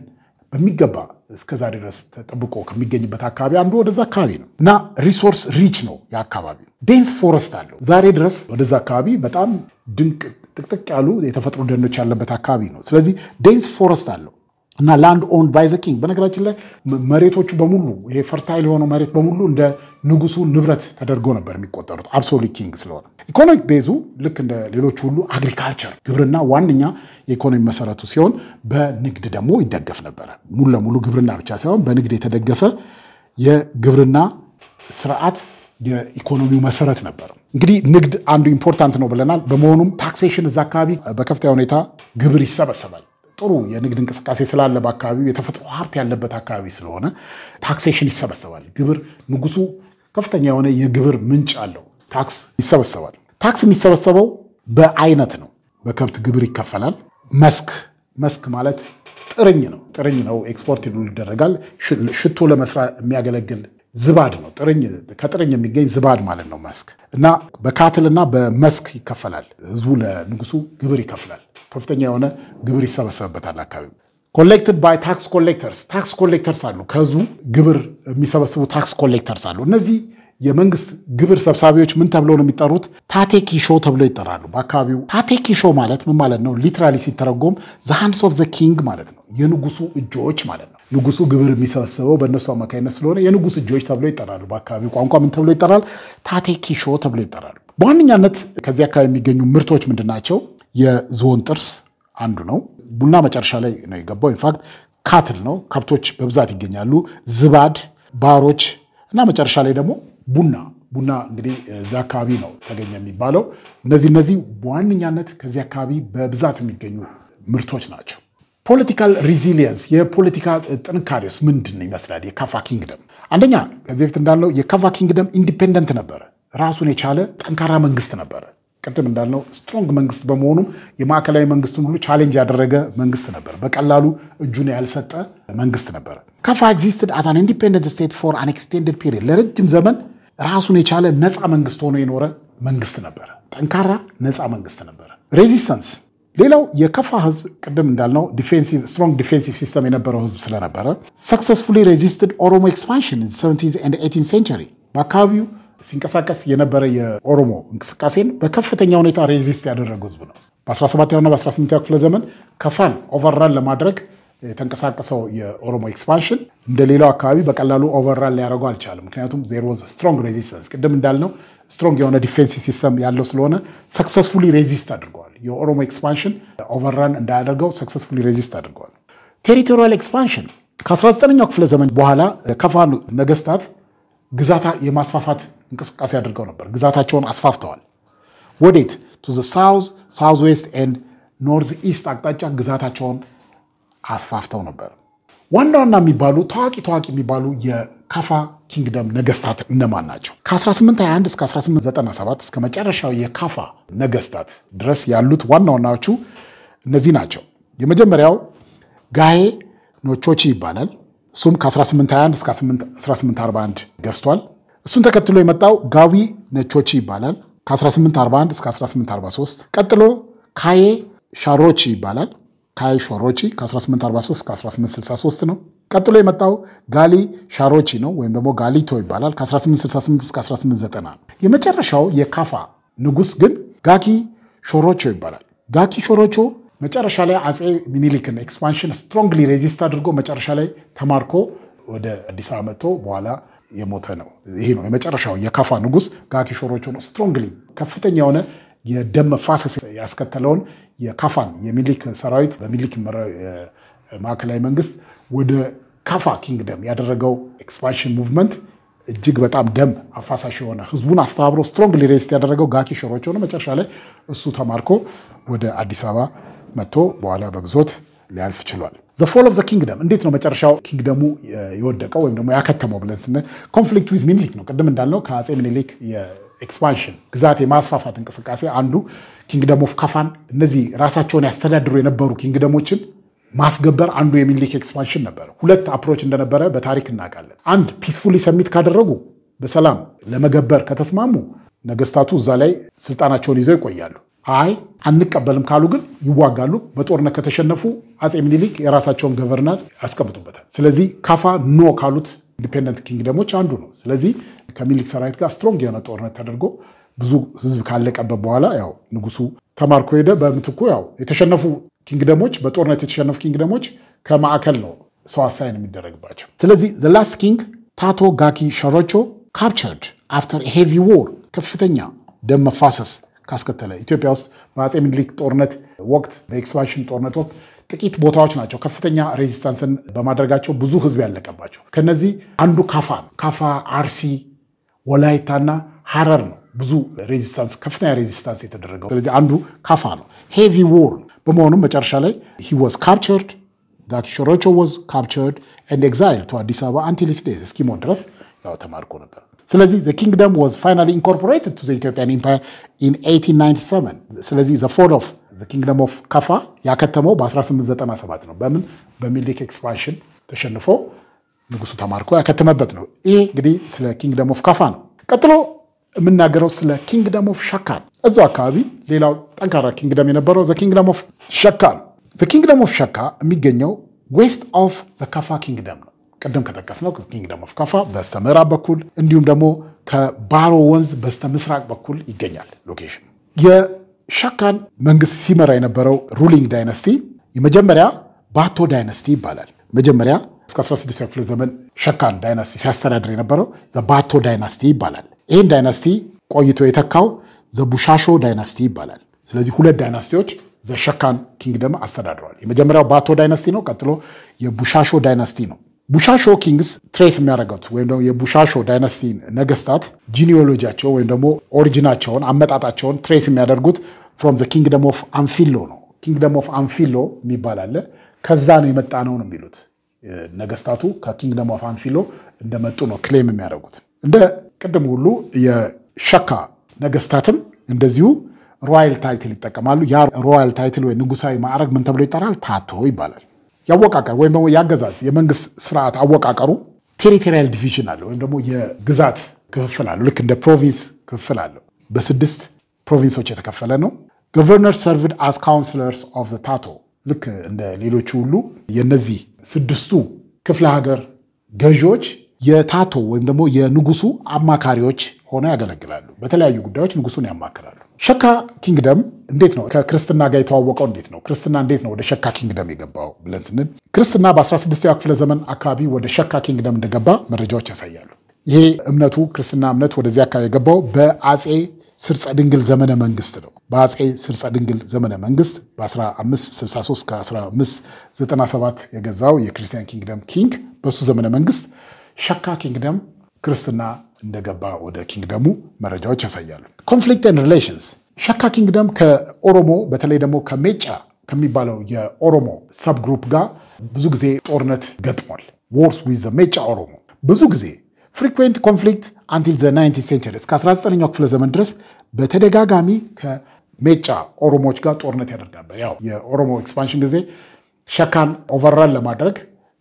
በሚገባ እስከዛሬ ድረስ ተጠብቆ ከሚገኝበት አካባቢ አንዱ ወደዛ አካባቢ ነው እና ሪሶርስ ሪች ነው የአካባቢ። ዴንስ ፎረስት አለው። ዛሬ ድረስ ወደዛ አካባቢ በጣም ድንቅ ጥቅጥቅ ያሉ የተፈጥሮ ደኖች ያለበት አካባቢ ነው። ስለዚህ ዴንስ ፎረስት አለው እና ላንድ ኦንድ ባይ ዘ ኪንግ። በነገራችን ላይ መሬቶቹ በሙሉ ይሄ ፈርታይል የሆነው መሬት በሙሉ እንደ ንጉሱ ንብረት ተደርጎ ነበር የሚቆጠሩት አብሶሉት ኪንግ ስለሆነ። ኢኮኖሚክ ቤዙ ልክ እንደ ሌሎች ሁሉ አግሪካልቸር ግብርና ዋነኛ የኢኮኖሚ መሰረቱ ሲሆን በንግድ ደግሞ ይደገፍ ነበረ። ሙሉ ለሙሉ ግብርና ብቻ ሳይሆን በንግድ የተደገፈ የግብርና ስርዓት የኢኮኖሚው መሰረት ነበር። እንግዲህ ንግድ አንዱ ኢምፖርታንት ነው ብለናል። በመሆኑም ታክሴሽን እዛ አካባቢ በከፍተኛ ሁኔታ ግብር ይሰበሰባል። ጥሩ የንግድ እንቅስቃሴ ስላለ በአካባቢው የተፈጥሮ ሀብት ያለበት አካባቢ ስለሆነ ታክሴሽን ይሰበሰባል። ግብር ንጉሱ ከፍተኛ የሆነ የግብር ምንጭ አለው። ታክስ ይሰበሰባል። ታክስ የሚሰበሰበው በአይነት ነው። በከብት ግብር ይከፈላል። መስክ ማለት ጥርኝ ነው። ኤክስፖርት ይደረጋል። ሽቶ ለመስራት የሚያገለግል ዝባድ ነው። ከጥርኝ የሚገኝ ዝባድ ማለት ነው መስክ እና በካትልና በመስክ ይከፈላል። ህዝቡ ለንጉሱ ግብር ይከፍላል። ከፍተኛ የሆነ ግብር ይሰበሰብበታል። አካባቢ ኮሌክትድ ባይ ታክስ ኮሌክተርስ አሉ። ከህዝቡ ግብር የሚሰበስቡ ታክስ ኮሌክተርስ አሉ። እነዚህ የመንግስት ግብር ሰብሳቢዎች ምን ተብለው ነው የሚጠሩት? ታቴኪሾ ተብለው ይጠራሉ። በአካባቢው ታቴኪሾ ማለት ምን ማለት ነው? ሊትራሊ ሲተረጎም ዘ ሃንድስ ኦፍ ዘ ኪንግ ማለት ነው። የንጉሱ እጆች ማለት ነው። ንጉሱ ግብር የሚሰበስበው በእነሱ አማካኝነት ስለሆነ የንጉስ እጆች ተብለው ይጠራሉ። በአካባቢው ቋንቋ ምን ተብሎ ይጠራል? ታቴኪሾ ተብለው ይጠራሉ። በዋነኛነት ከዚህ አካባቢ የሚገኙ ምርቶች ምንድን ናቸው? የዝሆን ጥርስ አንዱ ነው። ቡና መጨረሻ ላይ ነው የገባው። ኢንፋክት ካትል ነው። ከብቶች በብዛት ይገኛሉ። ዝባድ፣ ባሮች እና መጨረሻ ላይ ደግሞ ቡና እንግዲህ እዚህ አካባቢ ነው ተገኘ የሚባለው። እነዚህ በዋነኛነት ከዚህ አካባቢ በብዛት የሚገኙ ምርቶች ናቸው። ፖለቲካል ሪዚሊየንስ የፖለቲካ ጥንካሬስ ምንድን ይመስላል? የካፋ ኪንግደም አንደኛ ከዚህ በፊት እንዳልነው የካፋ ኪንግደም ኢንዲፔንደንት ነበረ። ራሱን የቻለ ጠንካራ መንግስት ነበረ። ቅድም እንዳልነው ስትሮንግ መንግስት በመሆኑ የማዕከላዊ መንግስቱን ሁሉ ቻሌንጅ ያደረገ መንግስት ነበር። በቀላሉ እጁን ያልሰጠ መንግስት ነበር። ካፋ ኤግዚስትድ አዝ አን ኢንዲፔንደንት ስቴት ፎር አን ኤክስቴንድድ ፒሪየድ ለረጅም ዘመን ራሱን የቻለ ነፃ መንግስት ሆኖ የኖረ መንግስት ነበር። ጠንካራ ነፃ መንግስት ነበር። ሬዚስተንስ ሌላው የካፋ ህዝብ ቅድም እንዳልነው ስትሮንግ ዲፌንሲቭ ሲስተም የነበረው ህዝብ ስለነበረ ሰክሰስፉሊ ሬዚስትድ ኦሮሞ ኤክስፓንሽን ኢን 17th and 18th century በአካባቢው ሲንቀሳቀስ የነበረ የኦሮሞ እንቅስቃሴን በከፍተኛ ሁኔታ ሬዚስት ያደረገው ህዝብ ነው። በ17ኛውና በ18ኛው ክፍለ ዘመን ካፋን ኦቨርራን ለማድረግ የተንቀሳቀሰው የኦሮሞ ኤክስፓንሽን እንደሌላው አካባቢ በቀላሉ ኦቨርራን ሊያደርገው አልቻለም። ምክንያቱም ዜር ዋዝ ስትሮንግ ሬዚስተንስ። ቅድም እንዳልነው ስትሮንግ የሆነ ዲፌንሲቭ ሲስተም ያለው ስለሆነ ሰክሰስፉሊ ሬዚስት አድርገዋል። የኦሮሞ ኤክስፓንሽን ኦቨርራን እንዳያደርገው ሰክሰስፉሊ ሬዚስት አድርገዋል። ቴሪቶሪያል ኤክስፓንሽን ከ19ኛው ክፍለ ዘመን በኋላ ካፋ ነገስታት ግዛታ የማስፋፋት እንቅስቃሴ አድርገው ነበር። ግዛታቸውን አስፋፍተዋል። ወዴት? ቱ ዘ ሳውዝ ዌስት ኤንድ ኖርዝ ኢስት አቅጣጫ ግዛታቸውን አስፋፍተው ነበር። ዋና የሚባሉ ታዋቂ የሚባሉ የካፋ ኪንግደም ነገስታት እነማን ናቸው? ከ1821 እስከ 1897 እስከ መጨረሻው የካፋ ነገስታት ድረስ ያሉት ዋናዎቹ እነዚህ ናቸው። የመጀመሪያው ጋሄ ኖቾቺ ይባላል። እሱም ከ1821 እስከ 1841 ገዝቷል። እሱን ተከትሎ የመጣው ጋዊ ነቾቺ ይባላል ከ1841 እስከ 1843። ቀጥሎ ካዬ ሻሮቺ ይባላል። ካዬ ሾሮቺ ከ1843 እስከ 1863 ነው። ቀጥሎ የመጣው ጋሊ ሻሮቺ ነው ወይም ደግሞ ጋሊቶ ይባላል ከ1868 እስከ 1890 ነው። የመጨረሻው የካፋ ንጉስ ግን ጋኪ ሾሮቾ ይባላል። ጋኪ ሾሮቾ መጨረሻ ላይ አጼ ሚኒሊክን ኤክስፓንሽን ስትሮንግሊ ሬዚስት አድርጎ መጨረሻ ላይ ተማርኮ ወደ አዲስ አበባ መጥቶ በኋላ የሞተ ነው። ይሄ ነው የመጨረሻው የካፋ ንጉስ ጋኪ ሾሮቾ ነው። ስትሮንግሊ ከፍተኛ የሆነ የደም መፋሰስ ያስከተለውን የካፋን የሚኒሊክ ሰራዊት በሚኒሊክ ማዕከላዊ መንግስት ወደ ካፋ ኪንግደም ያደረገው ኤክስፓንሽን ሙቭመንት እጅግ በጣም ደም አፋሳሽ የሆነ ህዝቡን አስተባብሮ ስትሮንግሊ ሬዚስት ያደረገው ጋኪ ሾሮቾ ነው። መጨረሻ ላይ እሱ ተማርኮ ወደ አዲስ አበባ መጥቶ በኋላ በግዞት ሊያልፍ ችሏል። ዘ ፎል ኦፍ ዘ ኪንግደም እንዴት ነው መጨረሻው ኪንግደሙ የወደቀው ወይም ደግሞ ያከተመው ብለን ስንል ኮንፍሊክት ዊዝ ሚኒሊክ ነው። ቅድም እንዳልነው ከአጼ ሚኒሊክ የኤክስፓንሽን ግዛት የማስፋፋት እንቅስቃሴ አንዱ ኪንግደም ኦፍ ካፋን እነዚህ ራሳቸውን ያስተዳድሩ የነበሩ ኪንግደሞችን ማስገበር አንዱ የሚኒሊክ ኤክስፓንሽን ነበር። ሁለት አፕሮች እንደነበረ በታሪክ እናውቃለን። አንድ ፒስፉሊ ሰሚት ካደረጉ በሰላም ለመገበር ከተስማሙ ነገስታቱ እዛ ላይ ስልጣናቸውን ይዘው ይቆያሉ። አይ አንቀበልም ካሉ ግን ይዋጋሉ። በጦርነት ከተሸነፉ አጼ ሚኒሊክ የራሳቸውን ገቨርነር ያስቀምጡበታል። ስለዚህ ካፋ ኖ ካሉት ኢንዲፔንደንት ኪንግደሞች አንዱ ነው። ስለዚህ ከሚኒሊክ ሰራዊት ጋር ስትሮንግ የሆነ ጦርነት ተደርጎ ብዙ ህዝብ ካለቀበት በኋላ ያው ንጉሱ ተማርኮ ሄደ። በምትኩ ያው የተሸነፉ ኪንግደሞች በጦርነት የተሸነፉ ኪንግደሞች ከማዕከል ነው ሰው አሳይን የሚደረግባቸው። ስለዚህ the last king ታቶ ጋኪ ሾሮቾ captured after a heavy war ከፍተኛ ደም መፋሰስ ካስከተለ ኢትዮጵያ ውስጥ በአጼ ሚኒሊክ ጦርነት ወቅት በኤክስፓንሽን ጦርነት ወቅት ጥቂት ቦታዎች ናቸው ከፍተኛ ሬዚስታንስን በማድረጋቸው ብዙ ህዝብ ያለቀባቸው። ከነዚህ አንዱ ካፋ ነው። ካፋ፣ አርሲ፣ ወላይታና ሐረር ነው ብዙ ሬዚስታንስ ከፍተኛ ሬዚስታንስ የተደረገው። ስለዚህ አንዱ ካፋ ነው። ሄቪ ዎር በመሆኑ መጨረሻ ላይ he was captured ጋኪ ሾሮቾ was captured and exiled to አዲስ አበባ until his days እስኪሞት ድረስ ያው ተማርኮ ነበር። ስለዚህ the kingdom was finally incorporated to the Ethiopian Empire in 1897. ስለዚህ the fall of the kingdom of ካፋ ያከተመው በ1897 ነው። በምን በሚኒሊክ ኤክስፓንሽን ተሸንፎ ንጉሱ ተማርኮ ያከተመበት ነው። ይሄ እንግዲህ ስለ ኪንግደም ኦፍ ካፋ ነው። ቀጥሎ የምናገረው ስለ ኪንግደም ኦፍ ሸካ ነው። እዛው አካባቢ ሌላው ጠንካራ ኪንግደም የነበረው the kingdom of ሸካ ነው። the kingdom of ሸካ የሚገኘው ዌስት ኦፍ the ካፋ ኪንግደም ነው። ቀደም ከጠቀስነው ኪንግደም ኦፍ ካፋ በስተምዕራብ በኩል እንዲሁም ደግሞ ከባሮ ወንዝ በስተምስራቅ በኩል ይገኛል ሎኬሽን። የሸካን መንግስት ሲመራ የነበረው ሩሊንግ ዳይናስቲ የመጀመሪያ ባቶ ዳይናስቲ ይባላል። መጀመሪያ እስከ 16ኛው ክፍለ ዘመን ሸካን ዳይናስቲ ሲያስተዳድር የነበረው ባቶ ዳይናስቲ ይባላል። ይህን ዳይናስቲ ቆይቶ የተካው ቡሻሾ ዳይናስቲ ይባላል። ስለዚህ ሁለት ዳይናስቲዎች ሸካን ኪንግደም አስተዳድረዋል። የመጀመሪያው ባቶ ዳይናስቲ ነው። ቀጥሎ የቡሻሾ ዳይናስቲ ነው። ቡሻሾ ኪንግስ ትሬስ የሚያደርጉት ወይም ደግሞ የቡሻሾ ዳይናስቲ ነገስታት ጂኒዮሎጂያቸው ወይም ደግሞ ኦሪጂናቸውን አመጣጣቸውን ትሬስ የሚያደርጉት ፍሮም ዘ ኪንግደም ኦፍ አንፊሎ ነው። ኪንግደም ኦፍ አንፊሎ የሚባል አለ። ከዛ ነው የመጣ ነው የሚሉት ነገስታቱ ከኪንግደም ኦፍ አንፊሎ እንደመጡ ነው ክሌም የሚያደርጉት። እንደ ቅድም ሁሉ የሸካ ነገስታትም እንደዚሁ ሮያል ታይትል ይጠቀማሉ። ያ ሮያል ታይትል ወይ ንጉሳዊ ማዕረግ ምን ተብሎ ይጠራል? ታቶ ይባላል። ያወቃቀር ወይም ደግሞ ያገዛዝ የመንግስት ስርዓት አወቃቀሩ ቴሪቶሪያል ዲቪዥን አለ ወይም ደግሞ የግዛት ክፍፍል አለ። ልክ እንደ ፕሮቪንስ ክፍል አለ። በ6 ፕሮቪንሶች የተከፈለ ነው። ገቨርነር ሰርቭድ አስ ካውንስለርስ ኦፍ ዘ ታቶ ልክ እንደ ሌሎቹ ሁሉ የነዚህ 6ቱ ክፍለ ሀገር ገዢዎች የታቶ ወይም ደግሞ የንጉሱ አማካሪዎች ሆነው ያገለግላሉ። በተለያዩ ጉዳዮች ንጉሱን ያማክራሉ። ሸካ ኪንግደም እንዴት ነው ከክርስትና ጋር የተዋወቀው? እንዴት ነው ክርስትና እንዴት ነው ወደ ሸካ ኪንግደም የገባው ብለን ስንል ክርስትና በ16ኛው ክፍለ ዘመን አካባቢ ወደ ሸካ ኪንግደም እንደገባ መረጃዎች ያሳያሉ። ይሄ እምነቱ ክርስትና እምነት ወደዚህ አካባቢ የገባው በአጼ ስርጸ ድንግል ዘመነ መንግስት ነው። በአጼ ስርጸ ድንግል ዘመነ መንግስት በ1563 ከ1597 የገዛው የክርስቲያን ኪንግደም ኪንግ በሱ ዘመነ መንግስት ሸካ ኪንግደም ክርስትና እንደገባ ወደ ኪንግደሙ መረጃዎች ያሳያሉ። ኮንፍሊክት ኤንድ ሪሌሽንስ ሸካ ኪንግደም ከኦሮሞ በተለይ ደግሞ ከሜጫ ከሚባለው የኦሮሞ ሰብ ግሩፕ ጋር ብዙ ጊዜ ጦርነት ገጥሟል። ዎርስ ዊዝ ዘ ሜጫ ኦሮሞ ብዙ ጊዜ ፍሪኩዌንት ኮንፍሊክት አንቲል ዘ 19th ሴንቸሪ እስከ 19ኛው ክፍለ ዘመን ድረስ በተደጋጋሚ ከሜጫ ኦሮሞዎች ጋር ጦርነት ያደርግ ነበር። ያው የኦሮሞ ኤክስፓንሽን ጊዜ ሸካን ኦቨርራን ለማድረግ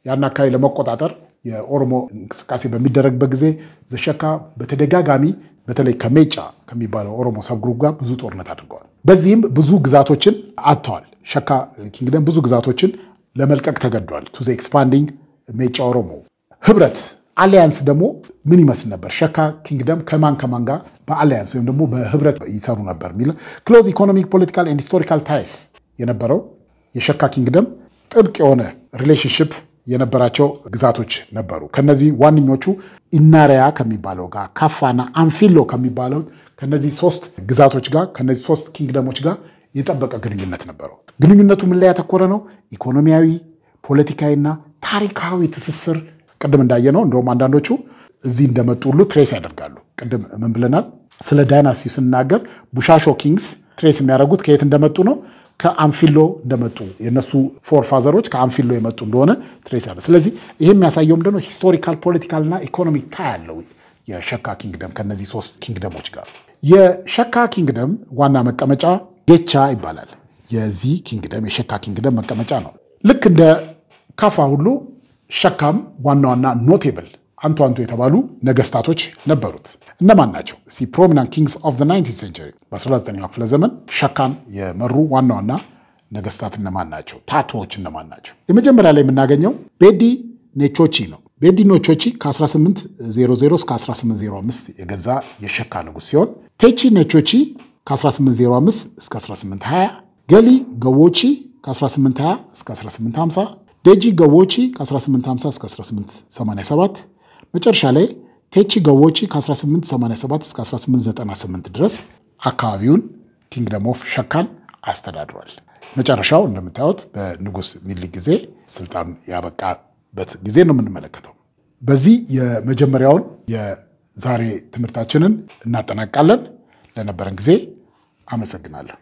ያን አካባቢ ለመቆጣጠር የኦሮሞ እንቅስቃሴ በሚደረግበት ጊዜ ዘሸካ በተደጋጋሚ በተለይ ከሜጫ ከሚባለው ኦሮሞ ሰብግሩፕ ጋር ብዙ ጦርነት አድርገዋል። በዚህም ብዙ ግዛቶችን አጥተዋል። ሸካ ኪንግደም ብዙ ግዛቶችን ለመልቀቅ ተገዷል። ቱ ዘ ኤክስፓንዲንግ ሜጫ ኦሮሞ ህብረት አሊያንስ ደግሞ ምን ይመስል ነበር? ሸካ ኪንግደም ከማን ጋር በአሊያንስ ወይም ደግሞ በህብረት ይሰሩ ነበር የሚል ክሎዝ ኢኮኖሚክ ፖለቲካል ኤንድ ሂስቶሪካል ታይስ የነበረው የሸካ ኪንግደም ጥብቅ የሆነ ሪሌሽንሽፕ የነበራቸው ግዛቶች ነበሩ። ከነዚህ ዋነኞቹ ኢናሪያ ከሚባለው ጋር ካፋና አንፊሎ ከሚባለው ከነዚህ 3 ግዛቶች ጋር ከነዚህ 3 ኪንግደሞች ጋር የጠበቀ ግንኙነት ነበረው። ግንኙነቱ ምን ላይ ያተኮረ ነው? ኢኮኖሚያዊ፣ ፖለቲካዊና ታሪካዊ ትስስር ቅድም እንዳየነው እንደውም አንዳንዶቹ እዚህ እንደመጡ ሁሉ ትሬስ ያደርጋሉ። ቅድም ምን ብለናል? ስለ ዳይናስቲ ስናገር ቡሻሾ ኪንግስ ትሬስ የሚያደርጉት ከየት እንደመጡ ነው? ከአንፊሎ እንደመጡ የነሱ ፎር ፋዘሮች ከአንፊሎ የመጡ እንደሆነ ትሬስ ያለ። ስለዚህ ይሄ የሚያሳየው ምንድነው? ሂስቶሪካል ፖለቲካልና ኢኮኖሚክ ታይ ያለው የሸካ ኪንግደም ከነዚህ 3 ኪንግደሞች ጋር። የሸካ ኪንግደም ዋና መቀመጫ ጌቻ ይባላል። የዚህ ኪንግደም የሸካ ኪንግደም መቀመጫ ነው። ልክ እንደ ካፋ ሁሉ ሸካም ዋና ኖቴብል አንቱ የተባሉ ነገስታቶች ነበሩት። እነማን ናቸው? ፕሮሚናንት ኪንግስ ኦፍ ዘ 19th ሴንቸሪ በ19ኛው ክፍለ ዘመን ሸካን የመሩ ዋና ነገስታት እነማን ናቸው? ታቶዎች እነማን ናቸው? የመጀመሪያ ላይ የምናገኘው ቤዲ ኔቾቺ ነው። ቤዲ ኔቾቺ ከ1800 እስከ 1805 የገዛ የሸካ ንጉስ ሲሆን ቴቺ ኔቾቺ ከ1805 እስከ 1820፣ ገሊ ገዎቺ ከ1820 እስከ 1850፣ ዴጂ ገዎቺ ከ1850 እስከ 1887፣ መጨረሻ ላይ ቴቺ ገዎቺ ከ1887 እስከ 1898 ድረስ አካባቢውን ኪንግደም ኦፍ ሸካን አስተዳድሯል። መጨረሻው እንደምታዩት በንጉስ ሚኒሊክ ጊዜ ስልጣን ያበቃበት ጊዜ ነው የምንመለከተው። በዚህ የመጀመሪያውን የዛሬ ትምህርታችንን እናጠናቅቃለን። ለነበረን ጊዜ አመሰግናለሁ።